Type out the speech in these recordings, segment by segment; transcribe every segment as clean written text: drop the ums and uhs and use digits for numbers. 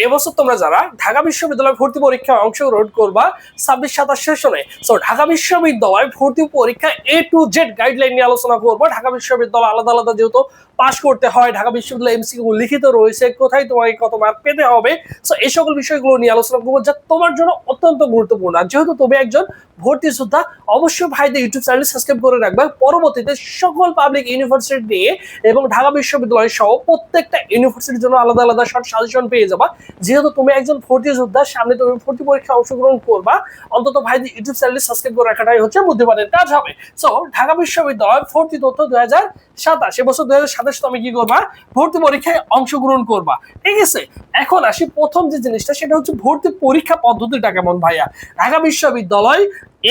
এবছর তোমরা যারা ঢাকা বিশ্ববিদ্যালয় ভর্তি পরীক্ষায় অংশগ্রহণ করবা 26-27 সেশনে, সো ঢাকা বিশ্ববিদ্যালয় ভর্তি পরীক্ষা A to Z গাইডলাইন নিয়ে আলোচনা করবো। ঢাকা বিশ্ববিদ্যালয় আলাদা আলাদা যেহেতু পাস করতে হয়, ঢাকা বিশ্ববিদ্যালয় এমসিকিউ লিখিত রয়েছে, কোথায় তোমাকে কত মার্ক পেতে হবে, সো এই সকল বিষয়গুলো নিয়ে আলোচনা করবো, যা তোমার জন্য অত্যন্ত গুরুত্বপূর্ণ। আর যেহেতু তুমি একজন ভর্তি যোদ্ধা, অবশ্যই ভাইদের ইউটিউব চ্যানেল সাবস্ক্রাইব করে রাখবে। পরবর্তীতে সকল পাবলিক ইউনিভার্সিটি নিয়ে এবং ঢাকা বিশ্ববিদ্যালয় সহ প্রত্যেকটা ইউনিভার্সিটির জন্য আলাদা আলাদা শর্ট সাজেশন পেয়ে যাবা। যেহেতু তুমি একজন ভর্তি যোদ্ধা, সামনে তুমি ভর্তি পরীক্ষায় অংশগ্রহণ করবা, অন্তত ভাইদের ইউটিউব চ্যানেল সাবস্ক্রাইব করে রাখাটাই হচ্ছে বুদ্ধিমানের কাজ হবে। সো ঢাকা বিশ্ববিদ্যালয় ভর্তি তথ্য 2027, এবছর 2027 তুমি কি করবা, ভর্তি পরীক্ষায় অংশগ্রহণ করবা। ঠিক আছে, এখন আসি প্রথম যে জিনিসটা, সেটা হচ্ছে ভর্তি পরীক্ষা পদ্ধতিটা কেমন ভাইয়া। ঢাকা বিশ্ববিদ্যালয়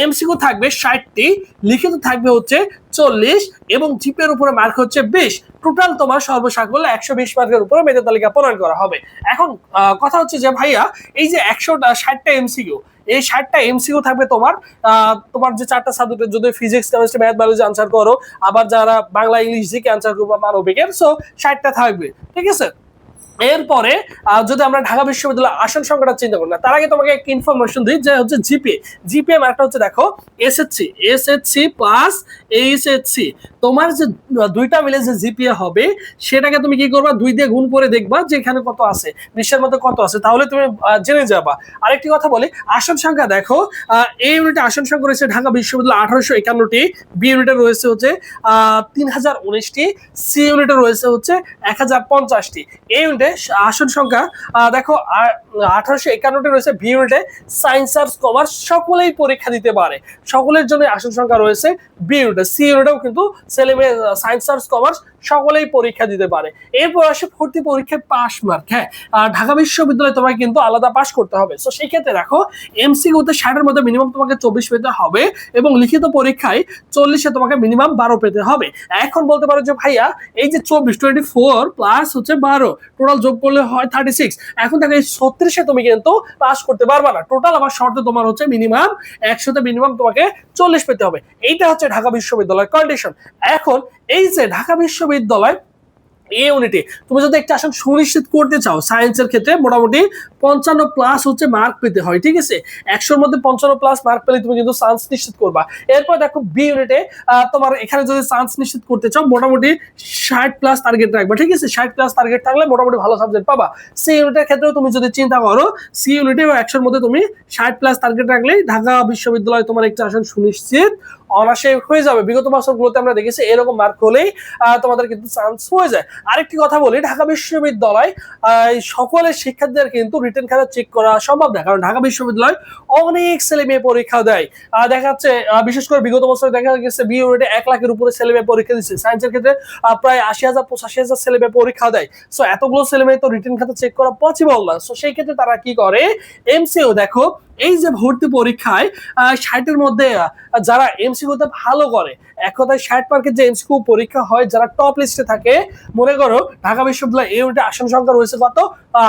এমসিকিউ থাকবে 60টি, লিখিত থাকবে হচ্ছে 40 এবং জিপের উপরে মার্ক হচ্ছে 20। টোটাল তোমার সর্বসাকুল্যে 120 মার্কের উপরে মেধা তালিকা প্রণয়ন করা হবে। এখন কথা হচ্ছে যে ভাইয়া, এই যে 160টা এমসিকিউ, এই 60টা এমসিকিউ থাকবে তোমার তোমার যে 4টা সাবজেক্টের, যদি physics, chemistry, math, biology answer করো, আবার যারা বাংলা ইংলিশ জিকে আনসার করবো মানবিকের, সো 60টা থাকবে। ঠিক আছে, এরপরে যদি আমরা ঢাকা বিশ্ববিদ্যালয় আসন সংখ্যাটা চিন্তা করি না, তার আগে তোমাকে একটা ইনফরমেশন দিই, যে হচ্ছে জিপিএ মার্কটা হচ্ছে দেখো এসএসসি প্লাস এইচএসসি, তোমার যে দুইটা মিলে যে জিপিএ হবে, সেটাকে তুমি কি করবা, 2 দিয়ে গুণ করে দেখবা যে এখানে কত আছে, 20-এর মধ্যে কত আছে, তাহলে তুমি জেনে যাবা। আরেকটি কথা বলি, আসন সংখ্যা দেখো, এই ইউনিটে আসন সংখ্যা রয়েছে ঢাকা বিশ্ববিদ্যালয় 1851টি, বি ইউনিটে রয়েছে হচ্ছে 3019টি, সি ইউনিটে রয়েছে হচ্ছে 1050টি। এই ইউনিটে আসন সংখ্যা দেখো 1851টি রয়েছে। বি ইউনিটে সায়েন্স, আর্টস, কমার্স সকলেই পরীক্ষা দিতে পারে, সকলের জন্য আসন সংখ্যা রয়েছে বি ইউনিটে। সি ইউনিটেও কিন্তু ছেলেমেয়ে সায়েন্স, আর্টস, কমার্স সকলেই পরীক্ষা দিতে পারে। এরপর আসে ভর্তি পরীক্ষায় পাস মার্ক। হ্যাঁ, ঢাকা বিশ্ববিদ্যালয়ে তোমাকে কিন্তু আলাদা পাস করতে হবে। তো সেই ক্ষেত্রে দেখো, এমসিকিউতে 60-এর মধ্যে মিনিমাম তোমাকে 24 পেতে হবে এবং লিখিত পরীক্ষায় 40-এ তোমাকে মিনিমাম 12 পেতে হবে। এখন বলতে পারো যে ভাইয়া, এই যে 24 প্লাস হচ্ছে 12, টোটাল যোগ করলে হয় 36। এখন দেখো, এই 36-এ তুমি কিন্তু পাস করতে পারবা না। টোটাল আমার শর্তে তোমার হচ্ছে মিনিমাম 100-তে মিনিমাম তোমাকে 40 পেতে হবে। এইটা হচ্ছে ঢাকা বিশ্ববিদ্যালয়ের কন্ডিশন। এখন এই যে ঢাকা বিশ্ববিদ্যালয় এই ইউনিটে তুমি যদি একটা আসন সুনিশ্চিত করতে চাও, সায়েন্সের ক্ষেত্রে মোটামুটি 55 প্লাস হচ্ছে মার্ক পেতে হয়। ঠিক আছে, 100-এর মধ্যে 55 প্লাস মার্ক পেলে তুমি কিন্তু চান্স নিশ্চিত করবা। এরপর দেখো, বি ইউনিটে তোমার এখানে যদি চান্স নিশ্চিত করতে চাও, মোটামুটি 60 প্লাস টার্গেট রাখবা। ঠিক আছে, 60 প্লাস টার্গেট থাকলে মোটামুটি ভালো সাবজেক্ট পাবা। সি ইউনিটের ক্ষেত্রেও তুমি যদি চিন্তা করো, সি ইউনিটে 100-এর মধ্যে তুমি 60 প্লাস টার্গেট রাখলেই ঢাকা বিশ্ববিদ্যালয় তোমার একটা আসন সুনিশ্চিত অনায়াসে হয়ে যাবে। বিগত বছরগুলোতে আমরা দেখেছি এরকম মার্ক হলেই তোমাদের কিন্তু চান্স হয়ে যায়। আরেকটি কথা বলি, ঢাকা বিশ্ববিদ্যালয় সকলের শিক্ষার্থীদের কিন্তু রিটেন খাতা চেক করা সম্ভব না, কারণ ঢাকা বিশ্ববিদ্যালয় অনেক ছেলে মেয়ে পরীক্ষা দেয়। দেখা যাচ্ছে বিশেষ করে বিগত বছরে দেখা গেছে বি ইউনিটে 1 লাখের উপরে ছেলে মেয়ে পরীক্ষা দিচ্ছে। সায়েন্সের ক্ষেত্রে প্রায় 80,000-85,000 ছেলে মেয়ে পরীক্ষা দেয়। সো এতগুলো ছেলে মেয়ে তো রিটেন খাতা চেক করা পসিবল না। সো সেই ক্ষেত্রে তারা কি করে, এমসিকিউ দেখো, এই যে ভর্তি পরীক্ষায় 60-এর মধ্যে যারা এমসিকিউতে ভালো করে, এক কথায় 60 মার্কের যে এমসিকিউ পরীক্ষা হয়, যারা টপ লিস্টে থাকে, মনে করো ঢাকা বিশ্ববিদ্যালয় এই ইউনিটে আসন সংখ্যা রয়েছে কত,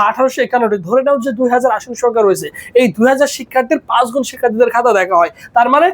1851, ধরে নাও যে 2000 আসন সংখ্যা রয়েছে। এই 2000 শিক্ষার্থীর 5 গুণ শিক্ষার্থীদের খাতা দেখা হয়। তার মানে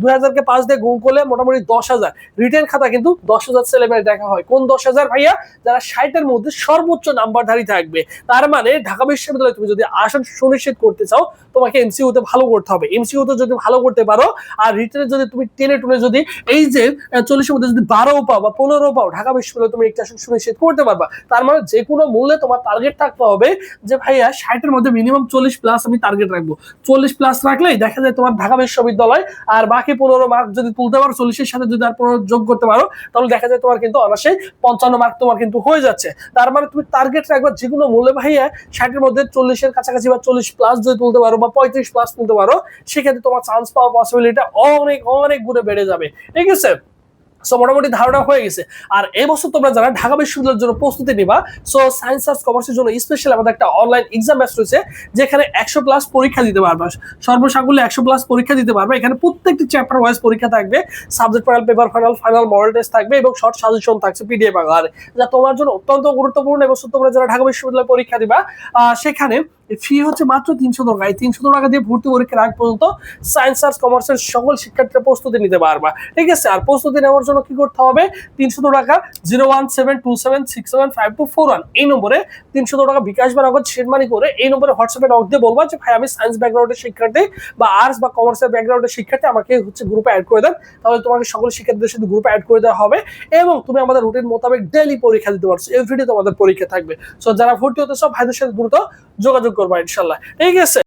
2000-কে 5 দিয়ে গুণ করলে মোটামুটি 10,000 রিটেন খাতা কিন্তু 10,000 ছেলে মেয়ে দেখা হয়। কোন 10,000 ভাইয়া? যারা 60-এর মধ্যে সর্বোচ্চ নাম্বারধারী থাকবে। তার মানে ঢাকা বিশ্ববিদ্যালয়ে তুমি যদি আসন সুনিশ্চিত করতে চাও, তোমাকে এমসিকিউতে ভালো করতে হবে। এমসিকিউতে যদি ভালো করতে পারো, আর রিটেনে যদি তুমি টেনে টুনে যদি এই যে 40-এর মধ্যে যদি 12 পাও বা 15 পাও, ঢাকা বিশ্ববিদ্যালয়ে তুমি একটা আসন সুনিশ্চিত করতে পারবা। তার মানে যে কোনো মূল্যে তোমার টার্গেট থাকতে হবে যে ভাইয়া 60-এর মধ্যে মিনিমাম 40 প্লাস আমি টার্গেট রাখবো। 40 প্লাস রাখলেই দেখা যায় তোমার ঢাকা বিশ্ববিদ্যালয়, আর বাকি 15 মার্ক যদি তুলতে পারো, 40-এর সাথে যদি আর 15 যোগ করতে পারো, তাহলে দেখা যায় তোমার কিন্তু অনায়াসে 55 মার্ক তোমার কিন্তু হয়ে যাচ্ছে। তার মানে তুমি টার্গেট রাখবা যে কোনো মূল্যে ভাইয়া 60-এর মধ্যে 40-এর কাছাকাছি বা 40 প্লাস যদি তুলতে পারো বা 35 প্লাস তুলতে পারো, সেক্ষেত্রে তোমার চান্স পাওয়ার পসিবিলিটি অনেক অনেক গুণে বেড়ে যাবে। ঠিক আছে, সো মোটামুটি ধারণা হয়ে গেছে। আর এই বছর তোমরা যারা ঢাকা বিশ্ববিদ্যালয়ের জন্য প্রস্তুতি নিবা, সো সায়েন্স, আর্টস, কমার্সের জন্য স্পেশাল আমাদের একটা অনলাইন এক্সাম ব্যাচ রয়েছে, যেখানে 100 প্লাস পরীক্ষা দিতে পারবে, সর্বসাকুল্যে 100 প্লাস পরীক্ষা দিতে পারবে। এখানে প্রত্যেকটি চ্যাপ্টার ওয়াইজ পরীক্ষা থাকবে, subject final, paper final, final model test থাকবে এবং শর্ট সাজেশন থাকছে পিডিএফ আকারে, যা তোমার জন্য অত্যন্ত গুরুত্বপূর্ণ। এবছর তোমরা যারা ঢাকা বিশ্ববিদ্যালয়ে পরীক্ষা দিবা, সেখানে ফি হচ্ছে মাত্র 300 টাকা। এই 300 টাকা দিয়ে ভর্তি পরীক্ষার আগ পর্যন্ত সায়েন্স আর্টস কমার্সের সকল শিক্ষার্থীরা প্রস্তুতি নিতে পারবা, ঠিক আছে। আর প্রস্তুতি নেওয়ার জন্য কি করতে হবে, 300 টাকা 01727675241 এই নম্বরে 300 টাকা বিকাশ বা নগদ সেন্ড মানি করে এই নম্বরে হোয়াটসঅ্যাপে নক দিয়ে বলবা যে ভাই আমি সায়েন্স ব্যাকগ্রাউন্ডের শিক্ষার্থী বা আর্টস বা কমার্সের ব্যাকগ্রাউন্ডের শিক্ষার্থী, আমাকে হচ্ছে গ্রুপে অ্যাড করে দেন। তাহলে তোমাকে সকল শিক্ষার্থীদের সাথে গ্রুপে অ্যাড করে দেওয়া হবে এবং তুমি আমাদের রুটিন মোতাবেক ডেইলি পরীক্ষা দিতে পারছো। এভরিডে তোমাদের পরীক্ষা থাকবে। সো যারা ভর্তি হতে সব ভাইদের সাথে দ্রুত যোগাযোগ করবা ইনশাল্লাহ, ঠিক আছে।